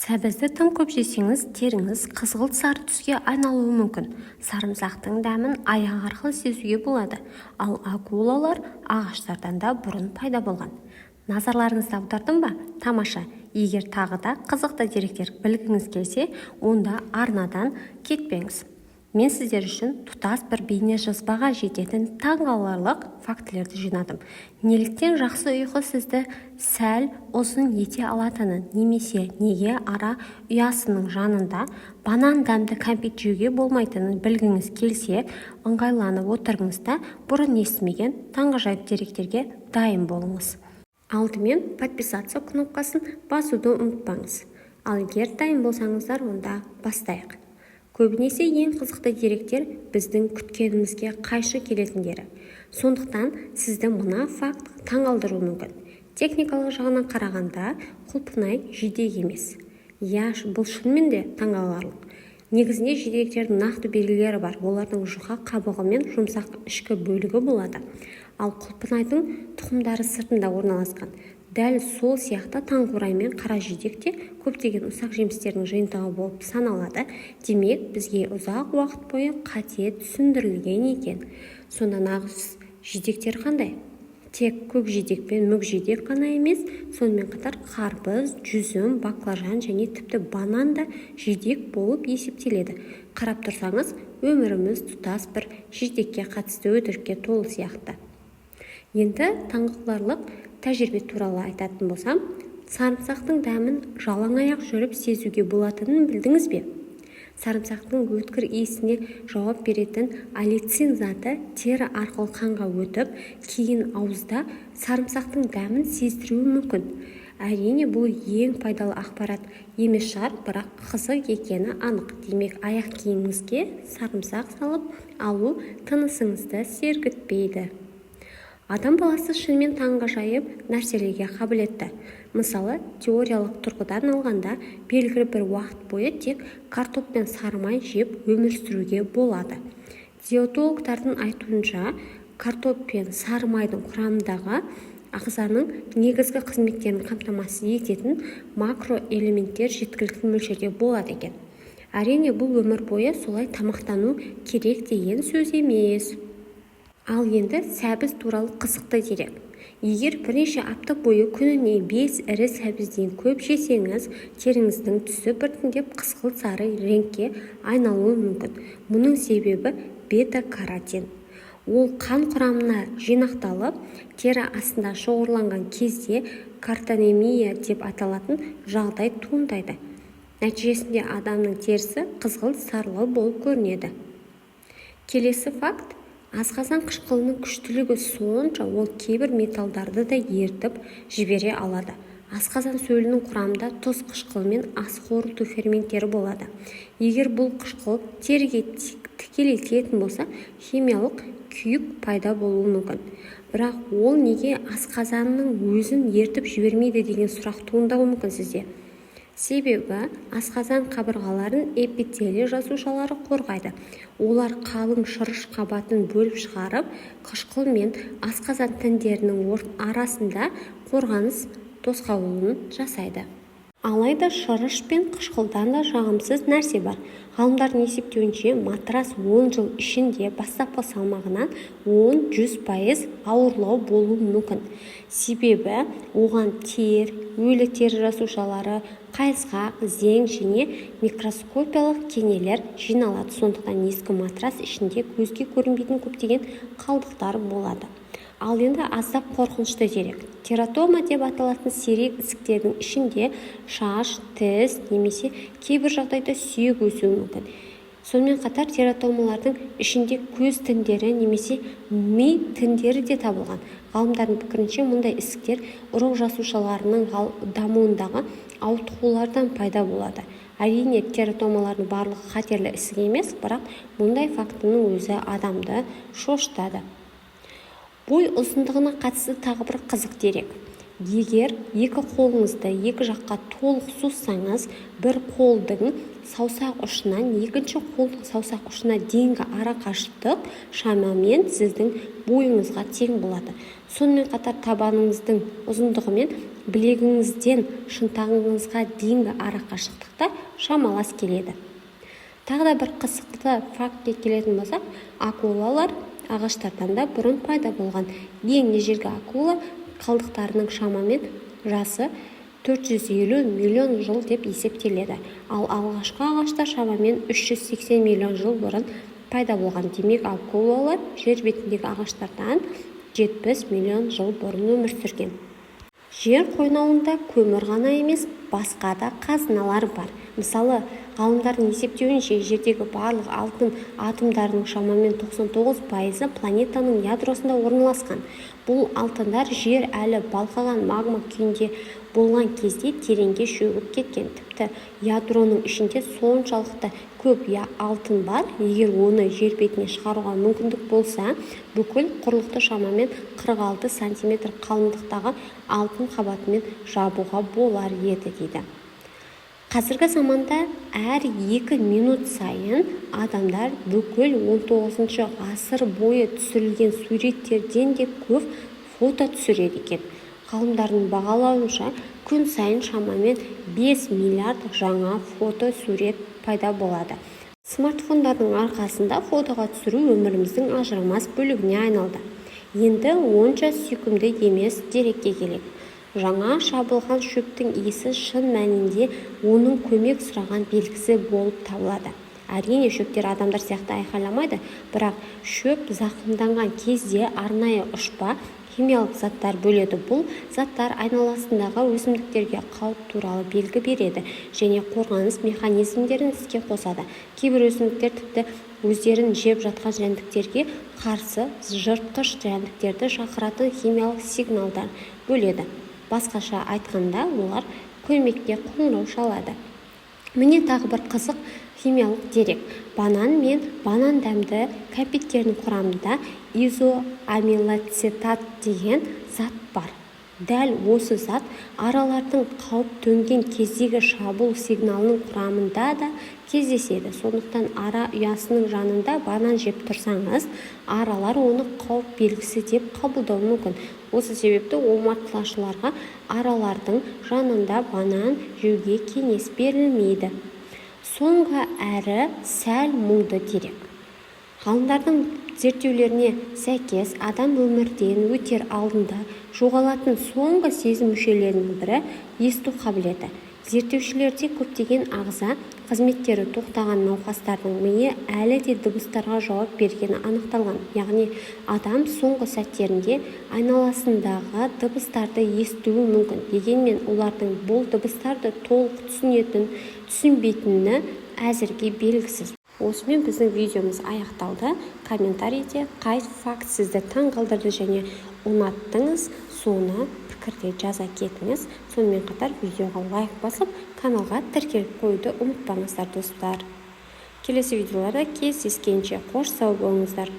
Сәбізді тым көп жесеңіз, теріңіз қызғылт сары түске айналуы мүмкін. Сарымсақтың дәмін аяқ арқылы сезуге болады, ал акулалар ағаштардан да бұрын пайда болған. Назарларыңызды аудардым ба? Тамаша. Егер тағы да қызықты деректер білгіңіз келсе, онда арнадан кетпеңіз. Мен сіздер үшін тұтас бір бейне жазбаға жететін таңғаларлық фактілерді жинадым. Неліктен жақсы ұйқы сізді сәл ұзын ете алатынын, немесе неге ара ұясының жанында банан дәмді кәмпит жеуге болмайтынын білгіңіз келсе, ыңғайланып отырыңыз да бұрын естімеген таңғажайып деректерге дайын болыңыз. Алдымен подписаться кнопкасын басуды ұмытпаңыз. Ал егер дайын болсаңыздар, онда бастайық. Көбінесе ең қызықты деректер біздің күткенімізге қайшы келетіндері. Сондықтан сізді мына факт таңғалдыруы мүмкін. Техникалық жағынан қарағанда құлпынай жидек емес. Бұл шынымен де таңғаларлық. Негізінде жидектердің нақты белгілері бар. Олардың жұқа қабығы мен жұмсақ ішкі бөлігі болады. Ал құлпынайдың тұқымдары сыртында орналасқан. Дәл сол сияқты таңқурай мен қара жидек те көптеген ұсақ жемістердің жиынтығы болып саналады. Демек, бізге ұзақ уақыт бойы қате түсіндірілген екен. Сонда нағыз жидектер қандай? Тек көк жидек пен мүк жидек қана емес, сонымен қатар қарбыз, жүзім, баклажан және тіпті банан да жидек болып есептеледі. Қарап тұрсаңыз, өміріміз тұтас бір жидекке қатысты өтірікке толы сияқты. Енді таңғаларлық тәжірибе туралы айтатын болсам, сарымсақтың дәмін жалаң аяқ жүріп сезуге болатынын білдіңіз бе? Сарымсақтың өткір иісіне жауап беретін аллицин заты тері арқылы қанға өтіп, кейін ауызда сарымсақтың дәмін сездіруі мүмкін. Әрине, бұл ең пайдалы ақпарат емес шығар, бірақ қызық екені анық. Демек, аяқ киіміңізге сарымсақ салып алу тынысыңызды сергітпейді. Адам баласы шынымен таңғажайып нәрселерге қабілетті. Мысалы, теориялық тұрғыдан алғанда, белгілі бір уақыт бойы тек картоп пен сары май жеп өмір сүруге болады. Диетологтардың айтуынша, картоп пен сары майдың құрамындағы ағзаның негізгі қызметтерін қамтамасыз ететін макроэлементтер жеткілікті мөлшерде болады екен. Әрине, бұл өмір бойы солай тамақтану керек деген сөз емес. Ал енді сәбіз туралы қызықты дерек. Егер бірнеше апта бойы күніне 5 ірі сәбізден көп жесеңіз, теріңіздің түсі біртіндеп қызғылт сары реңкке айналуы мүмкін. Мұның себебі бета-каротин. Ол қан құрамына жинақталып, тері астында шоғырланған кезде картанемия деп аталатын жағдай туындайды. Нәтижесінде адамның терісі қызғылт сарылы болып көрінеді. Келесі факт. Асқазан қышқылының күштілігі сонша, ол кейбір металдарды да ертіп жібере алады. Асқазан сөлінің құрамында тұз қышқылы мен ас қорыту ферменттері болады. Егер бұл қышқыл теріге тікелей тиетін болса, химиялық күйік пайда болуы мүмкін. Бірақ ол неге асқазанның өзін ертіп жібермейді деген сұрақ туындауы мүмкін сізде. Себебі асқазан қабырғаларын эпителий жасушалары қорғайды. Олар қалың шырыш қабатын бөліп шығарып, қышқыл мен асқазан тіндерінің арасында қорғаныс тосқауылын жасайды. Алайда шырыш пен қышқылдан да жағымсыз нәрсе бар. Ғалымдардың есептеуінше, матрас 10 жыл ішінде бастапқы салмағынан 10-100% ауырлау болуы мүмкін. Себебі оған өлі тері жасушалары, қайысқақ, зең және микроскопиялық кенелер жиналады. Сондықтан ескі матрас ішінде көзге көрінбейтін көптеген қалдықтар болады. Ал енді аздап қорқынышты дерек. Тератома деп аталатын сирек ісіктердің ішінде шаш, тіс немесе кейбір жағдайда сүйек өсуі мүмкін. Сонымен қатар тератомалардың ішінде көз тіндері немесе ми тіндері де табылған. Ғалымдардың пікірінше, мұндай ісіктер ұрық жасушаларының дамуындағы ауытқулардан пайда болады. Әрине, тератомалардың барлығы қатерлі ісік емес, бірақ мұндай фактінің өзі адамды шошытады. Бой ұзындығына қатысты тағы бір қызық дерек. Егер екі қолыңызды екі жаққа толық созсаңыз, бір қолдың саусақ ұшынан екінші қолдың саусақ ұшына дейінгі ара қашықтық шамамен сіздің бойыңызға тең болады. Сонымен қатар табаныңыздың ұзындығы мен білегіңізден шынтағыңызға дейінгі арақашықтықта шамалас келеді. Тағы да бір қызықты фактке келетін болсақ, акулалар ағаштардан да бұрын пайда болған. Ең ежелгі акула қалдықтарының шамамен жасы 450 миллион жыл деп есептеледі. Ал алғашқы ағаштар шамамен 380 миллион жыл бұрын пайда болған. Демек, акулалар жер бетіндегі ағаштардан 70 миллион жыл бұрын өмір сүрген. Жер қойнауында көмір ғана емес, басқа да қазыналар бар. Мысалы, ғалымдардың есептеуінше жердегі барлық алтын атомдарының шамамен 99% планетаның ядросында орналасқан. Бұл алтындар жер әлі балқыған магма күйінде болған кезде тереңге шөгіп кеткен. Тіпті ядроның ішінде соншалықты көп алтын бар, егер оны жер бетіне шығаруға мүмкіндік болса, бүкіл құрлықты шамамен 46 сантиметр қалыңдықтағы алтын қабатымен жабуға болар еді дейді. Қазіргі заманда әр 2 минут сайын адамдар бүкіл 19 ғасыр бойы түсірілген суреттерден де көп фото түсіреді екен. Ғалымдардың бағалауынша күн сайын шамамен 5 миллиард жаңа фото сурет пайда болады. Смартфондардың арқасында фотоға түсіру өміріміздің ажырамас бөлігіне айналды. Енді онша сүйкімді емес дерекке келейік. Жаңа шабылған шөптің иісі шын мәнінде оның көмек сұраған белгісі болып табылады. Әрине, шөптер адамдар сияқты айқайламайды, бірақ шөп зақымданған кезде арнайы ұшпа химиялық заттар бөледі. Бұл заттар айналасындағы өсімдіктерге қауіп туралы белгі береді және қорғаныс механизмдерін іске қосады. Кейбір өсімдіктер тіпті өздерін жеп жатқан жәндіктерге қарсы жыртқыш жәндіктерді шақыратын химиялық сигналдар бөледі. Басқаша айтқанда, олар көмекке қоңырау шалады. Міне тағы бір қызық химиялық дерек. Банан мен банан дәмді кәмпиттердің құрамында изоамилоцетат деген зат бар. Дәл осы зат аралардың қауіп төнген кездегі шабуыл сигналының құрамында да кездеседі. Сондықтан ара ұясының жанында банан жеп тұрсаңыз, аралар оны қауіп белгісі деп қабылдауы мүмкін. Осы себепті омартылашыларға аралардың жанында банан жеуге кеңес берілмейді. Соңғы әрі сәл мұңды дерек. Ғалымдардың зерттеулеріне сәйкес, адам өмірден өтер алдында жоғалатын соңғы сезім мүшелерінің бірі есту қабілеті. Зерттеушілерде көптеген ағза қызметтері тоқтаған науқастардың миы әлі де дыбыстарға жауап бергені анықталған. Яғни, адам соңғы сәттерінде айналасындағы дыбыстарды естуі мүмкін. Дегенмен, олардың бұл дыбыстарды толық түсінбейтіні әзірге белгісіз. Осымен біздің видеомыз аяқталды. Комментарийде қай факт сізді таң қалдырды және ұнаттыңыз, соны пікірде жаза кетіңіз. Сонымен қатар видеоға лайк басып, каналға тіркеліп қоюды ұмытпаңыздар достар. Келесі видеоларда кездескенше қош сау болыңыздар.